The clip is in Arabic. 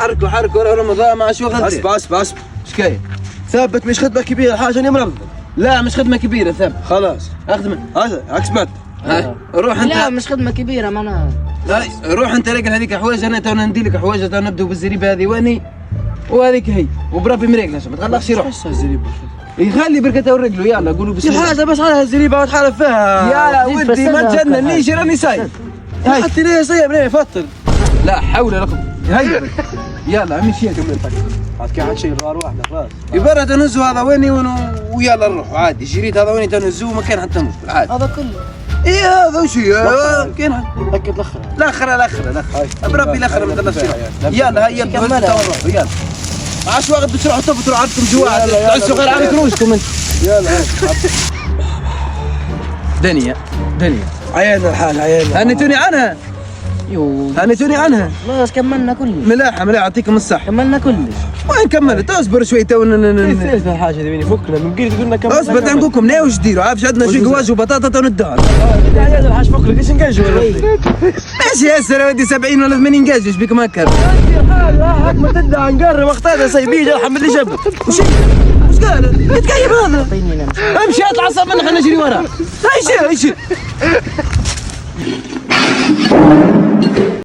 حركوا رمضان مع شو غلطي. بس ايش كاين؟ ثابت مش خدمة كبيرة حاجة اني مرض. لا مش خدمة كبيرة ثابت. خلاص اخدمه. هذا اكسبت. هاي روح انت. لا مش خدمة كبيرة ما انا. هاي روح انت راجل هذيك حوايج انا تو ندي لك حوايج تو نبداو بالزريبة هذه واني وهذيك هي وبربي مريقلة ما تغلقش روح. يخلي بركة ورجله يلا قولوا بسم الله. حاجة بس على الزريبة وتحالف فيها. يا ودي ما تجننيش راني سايب. هاي حتى ليه صيب ليه فطر. لا حول ولا قوة. هيا يلا عمي شيء عاد كي عاد شيء غار واحدة خلاص. يبرد تنزو هذا ويني ويلا نروح عادي شريت هذا ويني تنزوه ما كان حتى مشكل عادي. هذا كله. ايه هذا وش كان اكد الاخر بربي الاخر ما تغلطش يلا هيا نروح يلا ما عادش وقت بتروحوا تفطروا عندكم جوع تعسوا غير على كروشكم انت. يلا دنيا عيالنا الحال عيالنا. هنتوني عنها خلاص كملنا كله. ملاحة يعطيكم الصحة. كملنا كله. وين كملت اصبر شوي تو كيف الحاجة دي بيني فكنا من قيل تقولنا كم. اصبر تنقولكم ليه وش ديروا عارف عندنا شي قواج وبطاطا تو ندار. عيال الحاج فكنا ايش نقاجوا. ماشي هسه ودي 70 ولا 80 قاج ايش بيكم هكا. حق ما تدعى نقرب وقتها سايبين الحمد لله جاب. وش قال؟ يتكيف هذا. امشي اطلع صف خلينا نجري وراه. ايش